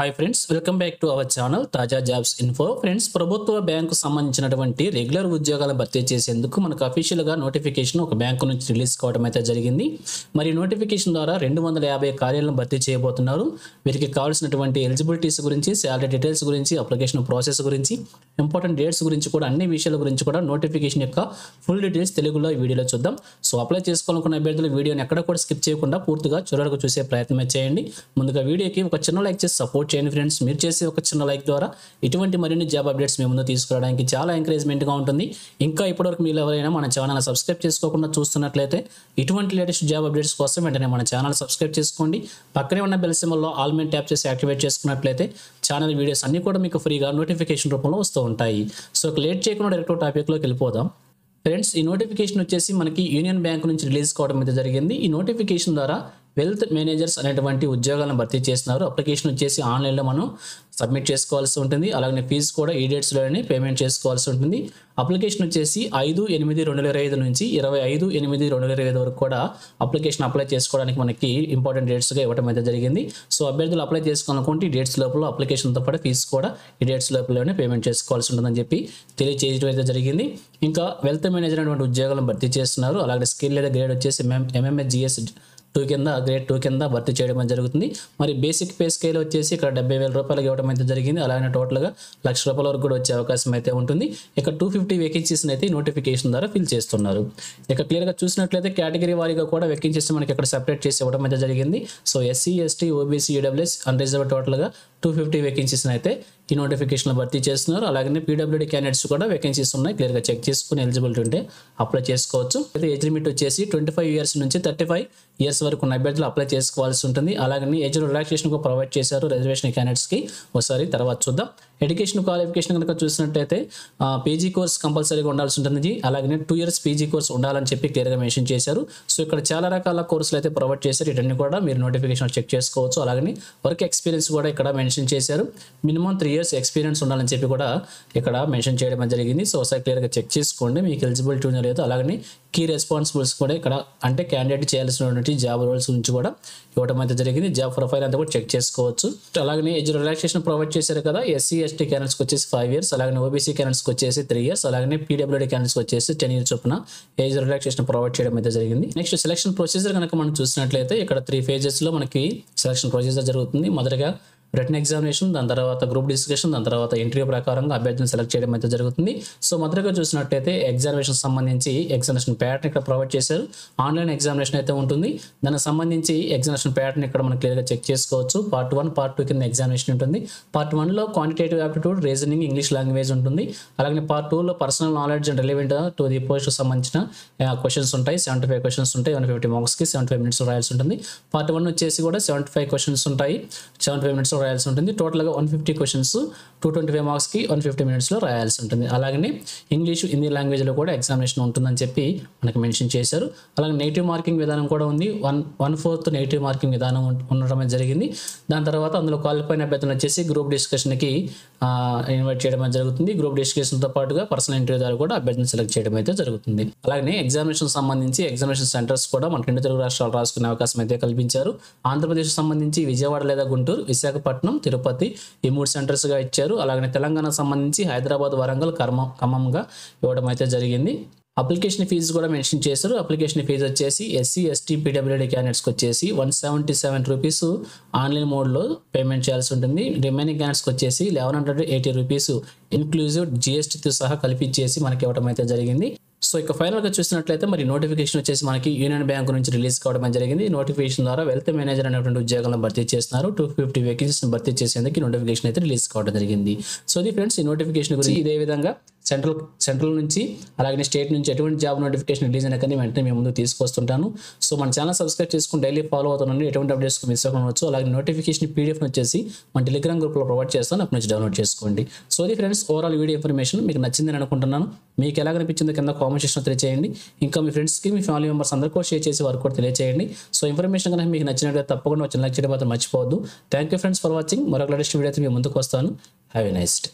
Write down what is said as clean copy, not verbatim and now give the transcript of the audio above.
Hi friends, welcome back to our channel తాజా jobs info. Friends, ప్రభుత్వ bank సంబంధించినటువంటి regular ఉద్యోగాలు భర్తీ చేసేందుకు మనకు అఫీషియల్గా నోటిఫికేషన్ ఒక బ్యాంకు నుంచి రిలీజ్ కావడం అయితే జరిగింది. మరి నోటిఫికేషన్ ద్వారా 250 కార్యాలను భర్తీ చేయబోతున్నారు. వీరికి కావాల్సినటువంటి ఎలిజిబిలిటీస్ గురించి, శాలరీ డీటెయిల్స్ గురించి, అప్లికేషన్ ప్రాసెస్ గురించి, ఇంపార్టెంట్ డేట్స్ గురించి కూడా అన్ని విషయాల గురించి కూడా నోటిఫికేషన్ యొక్క ఫుల్ డీటెయిల్స్ తెలుగులో ఈ వీడియోలో చూద్దాం. సో అప్లై చేసుకోవాలనుకున్న అభ్యర్థులు వీడియోని ఎక్కడ కూడా స్కిప్ చేయకుండా పూర్తిగా చివరకు చూసే ప్రయత్నం చేయండి. ముందుగా వీడియోకి ఒక చిన్న లైక్ చేసి సపోర్ట్ చేయండి ఫ్రెండ్స్. మీరు చేసే ఒక చిన్న లైక్ ద్వారా ఇటువంటి మరిన్ని జాబ్ అప్డేట్స్ మీ ముందు తీసుకురావడానికి చాలా ఎంకరేజ్మెంట్గా ఉంటుంది. ఇంకా ఇప్పటివరకు మీరు ఎవరైనా మన ఛానల్ సబ్స్క్రైబ్ చేసుకోకుండా చూస్తున్నట్లయితే ఇటువంటి లేటెస్ట్ జాబ్ అప్డేట్స్ కోసం వెంటనే మన ఛానల్ సబ్స్క్రైబ్ చేసుకోండి. పక్కనే ఉన్న బెల్ సింబల్లో ఆల్ మెయిన్ ట్యాప్ చేసి యాక్టివేట్ చేసుకున్నట్లయితే ఛానల్ వీడియోస్ అన్ని కూడా మీకు ఫ్రీగా నోటిఫికేషన్ రూపంలో వస్తూ ఉంటాయి. సో లేట్ చేయకుండా డైరెక్ట్ టాపిక్లోకి వెళ్ళిపోదాం. ఫ్రెండ్స్, ఈ నోటిఫికేషన్ వచ్చేసి మనకి యూనియన్ బ్యాంక్ నుంచి రిలీజ్ కావడం అయితే జరిగింది. ఈ నోటిఫికేషన్ ద్వారా వెల్త్ మేనేజర్స్ అనేటువంటి ఉద్యోగాలను భర్తీ చేస్తున్నారు. అప్లికేషన్ వచ్చేసి ఆన్లైన్లో మనం సబ్మిట్ చేసుకోవాల్సి ఉంటుంది. అలాగే ఫీజు కూడా ఈ డేట్స్లోనే పేమెంట్ చేసుకోవాల్సి ఉంటుంది. అప్లికేషన్ వచ్చేసి 5/8/2025 నుంచి 25/8/2025 వరకు కూడా అప్లికేషన్ అప్లై చేసుకోవడానికి మనకి ఇంపార్టెంట్ డేట్స్గా ఇవ్వడం అయితే జరిగింది. సో అభ్యర్థులు అప్లై చేసుకోవాలనుకుంటే ఈ డేట్స్ లోపల అప్లికేషన్తో పాటు ఫీజు కూడా ఈ డేట్స్ లోపలనే పేమెంట్ చేసుకోవాల్సి ఉంటుందని చెప్పి తెలియజేయడం అయితే జరిగింది. ఇంకా వెల్త్ మేనేజర్ అనేటువంటి ఉద్యోగాలను భర్తీ చేస్తున్నారు. అలాగే స్కిల్ లేదా గ్రేడ్ వచ్చేసి MMSGS 2 కింద, గ్రేడ్ 2 కింద భర్తీ చేయడం జరుగుతుంది. మరి బేసిక్ పే స్కేల్ వచ్చేసి ఇక్కడ 70,000 రూపాయలు ఇవ్వడం అయితే జరిగింది. అలాగే టోటల్గా ₹1,00,000 వరకు కూడా వచ్చే అవకాశం అయితే ఉంటుంది. ఇక 250 వేకెన్సీస్ అయితే నోటిఫికేషన్ ద్వారా ఫిల్ చేస్తున్నారు. ఇక క్లియర్గా చూసినట్లయితే కేటగిరీ వారీగా కూడా వేకెన్సీస్ మనకి ఇక్కడ సెపరేట్ చేసి ఇవ్వడం అయితే జరిగింది. So SC, ST, OBC, EWS unreserve టోటల్గా 250 వేకెన్సీస్ అయితే ఈ నోటిఫికేషన్లో భర్తీ చేస్తున్నారు. అలాగే PWD క్యాండిడేట్స్ కూడా వేకెన్సీస్ ఉన్నాయి. క్లియర్గా చెక్ చేసుకుని ఎలిజిబిలిటీ ఉంటే అప్లై చేసుకోవచ్చు. అయితే ఏజ్ లిమిట్ వచ్చేసి 25 ఇయర్స్ నుంచి 35 ఇయర్స్ వరకు ఉన్న అభ్యర్థులు అప్లై చేసుకోవాల్సి ఉంటుంది. అలాగే ఏజ్ రిలాక్సేషన్ కూడా ప్రొవైడ్ చేశారు రిజర్వేషన్ క్యాండిడేట్స్కి. ఒకసారి తర్వాత చూద్దాం. ఎడ్యుకేషన్ క్వాలిఫికేషన్ కనుక చూసినట్టయితే పీజీ కోర్స్ కంపల్సరీగా ఉండాల్సి ఉంటుంది. అలాగే 2 ఇయర్స్ పీజీ కోర్స్ ఉండాలని చెప్పి క్లియర్గా మెన్షన్ చేశారు. సో ఇక్కడ చాలా రకాల కోర్సులు అయితే ప్రొవైడ్ చేశారు. ఇవన్నీ కూడా మీరు నోటిఫికేషన్ చెక్ చేసుకోవచ్చు. అలాగే వర్క్ ఎక్స్పీరియన్స్ కూడా ఇక్కడ మెన్షన్ చేశారు. మినిమం 3 ఇయర్స్ ఎక్స్పీరియన్స్ ఉండాలని చెప్పి కూడా ఇక్కడ మెన్షన్ చేయడం జరిగింది. సో ఒకసారి క్లియర్గా చెక్ చేసుకోండి మీకు ఎలిజిబిలిటీ ఉందో లేదో. అలాగే కీ రెస్పాన్సిబుల్స్ కూడా ఇక్కడ అంటే క్యాండిడేట్ చేయాల్సినటువంటి జాబ్ రోల్స్ గురించి కూడా ఇవ్వడం అయితే జరిగింది. జాబ్ ప్రొఫైల్ అంతా కూడా చెక్ చేసుకోవచ్చు. అలాగే ఏజ్ రిలాక్సేషన్ ప్రొవైడ్ చేశారు కదా. SC, ST క్యాండిడేట్స్కి వచ్చేసి 5 ఇయర్స్, అలాగే OBC క్యాండిడేట్స్కి వచ్చేసి 3 ఇయర్స్, అలాగే PWD క్యాండిడేట్స్కి వచ్చేసి 10 ఇయర్స్ చొప్పున ఏజ్ రిలాక్సేషన్ ప్రొవైడ్ చేయడం అయితే జరిగింది. నెక్స్ట్ సెలక్షన్ ప్రొసీజర్ కనుక మనం చూసినట్లయితే ఇక్కడ 3 phases మనకి సెలక్షన్ ప్రొసీజర్ జరుగుతుంది. మొదటగా రిటన్ ఎగ్జామినేషన్, దాని తర్వాత గ్రూప్ డిస్కషన్, దాని తర్వాత ఇంటర్వ్యూ ప్రకారంగా అభ్యర్థిని సెలెక్ట్ చేయడం అయితే జరుగుతుంది. సో మొదటగా చూసినట్టయితే ఎగ్జామినేషన్ సంబంధించి ఎగ్జామినేషన్ ప్యాటర్న్ ఇక్కడ ప్రొవైడ్ చేశారు. ఆన్లైన్ ఎగ్జామినేషన్ అయితే ఉంటుంది. దానికి సంబంధించి ఎగ్జామినేషన్ ప్యాటర్న్ ఇక్కడ మనం క్లియర్గా చెక్ చేసుకోవచ్చు. పార్ట్ 1, పార్ట్ 2 కింద ఎగ్జామినేషన్ ఉంటుంది. పార్ట్ 1లో quantitative aptitude, reasoning, English language ఉంటుంది. అలాగే పార్ట్ 2లో personal knowledge and relevant to the post సంబంధించిన క్వశ్చన్స్ ఉంటాయి. 75 క్వశ్చన్స్ ఉంటాయి. 150 మార్క్స్కి 75 మినిట్స్ రాయాల్సి ఉంటుంది. పార్ట్ 1 వచ్చేసి కూడా 75 క్వశ్చన్స్ ఉంటాయి. 75 మినిట్స్ రాయాల్సి ఉంటుంది. టోటల్గా 150 క్వశ్చన్స్ 225 మార్క్స్కి 150 మినిట్స్లో రాయాల్సి ఉంటుంది. అలాగే ఇంగ్లీష్, హిందీ లాంగ్వేజ్లో కూడా ఎగ్జామినేషన్ ఉంటుందని చెప్పి మనకి మెన్షన్ చేశారు. అలాగే నెగిటివ్ మార్కింగ్ విధానం కూడా ఉంది. 1/4 నెగిటివ్ మార్కింగ్ విధానం ఉండడం జరిగింది. దాని తర్వాత అందులో క్వాలిఫై అయిన అభ్యర్థులు వచ్చేసి గ్రూప్ డిస్కషన్కి ఇన్వైట్ చేయడం జరుగుతుంది. గ్రూప్ డిస్కషన్తో పాటుగా పర్సనల్ ఇంటర్వ్యూ ద్వారా కూడా అభ్యర్థిని సెలెక్ట్ చేయడం అయితే జరుగుతుంది. అలాగే ఎగ్జామినేషన్ సంబంధించి ఎగ్జామినేషన్ సెంటర్స్ కూడా మనకి 2 తెలుగు రాష్ట్రాలు రాసుకునే అవకాశం అయితే కల్పించారు. ఆంధ్రప్రదేశ్ సంబంధించి విజయవాడ లేదా గుంటూరు, విశాఖపట్నం, తిరుపతి ఈ 3 సెంటర్స్గా ఇచ్చారు. అలాగే తెలంగాణ సంబంధించి హైదరాబాద్, వరంగల్, ఖమ్మంగా ఇవ్వడం అయితే జరిగింది. అప్లికేషన్ ఫీజు కూడా మెన్షన్ చేశారు. అప్లికేషన్ ఫీజు వచ్చేసి SC, ST, PWD క్యాండిడేట్స్కి వచ్చేసి ₹177 ఆన్లైన్ మోడ్లో పేమెంట్ చేయాల్సి ఉంటుంది. రిమైనింగ్ క్యాండిడేట్స్కి వచ్చేసి ₹1,180 ఇన్క్లూజివ్ GSTతో సహా కలిపించేసి మనకి ఇవ్వడం అయితే జరిగింది. సో ఇక ఫైనల్గా చూసినట్లయితే మరి నోటిఫికేషన్ వచ్చేసి మనకి యూనియన్ బ్యాంక్ నుంచి రిలీజ్ కావడం జరిగింది. నోటిఫికేషన్ ద్వారా వెల్త్ మేనేజర్ అనేటువంటి ఉద్యోగాలను భర్తీ చేస్తున్నారు. 250 వేకెన్సీస్ని భర్తీ చేసేందుకు నోటిఫికేషన్ అయితే రిలీజ్ కావడం జరిగింది. సో ఇది ఫ్రెండ్స్ ఈ నోటిఫికేషన్ గురించి. ఇదే విధంగా సెంట్రల్ నుంచి అలాగే స్టేట్ నుంచి ఎటువంటి జాబ్ నోటిఫికేషన్ రిలీజ్ అయినా కానీ వెంటనే మేము ముందు తీసుకొస్తుంటాను. సో మన ఛానల్ సబ్స్క్రైబ్ చేసుకుని డైలీ ఫాలో అవుతున్నాను. ఎటువంటి అప్డేట్స్ మిస్ అవ్వచ్చు. అలాగే నోటిఫికేషన్ PDF వచ్చేసి మన టెలిగ్రామ్ గ్రూప్లో ప్రొవైడ్ చేస్తాను. అప్పటి నుంచి డౌన్లోడ్ చేసుకోండి. సో ఇది ఫ్రెండ్స్ ఓవరాల్ వీడియో ఇన్ఫర్మేషన్ మీకు నచ్చిందని అనుకుంటున్నాను. మీకు ఎలా అనిపించిందో కింద కామెంట్ సెక్షన్లో తెలియజేయండి. ఇంకా మీ ఫ్రెండ్స్కి, మీ ఫ్యామిలీ మెంబర్స్ అందరికీ షేర్ చేసి వారికి కూడా తెలియజేయండి. సో ఇన్ఫర్మేషన్ కనుక మీకు నచ్చినట్లయితే తప్పకుండా లైక్ చేయడం మాత్రం మర్చిపోవద్దు. Thank you friends for watching. మరొక లేటెస్ట్ వీడియో అయితే మీ ముందుకు వస్తాను. Have a nice day.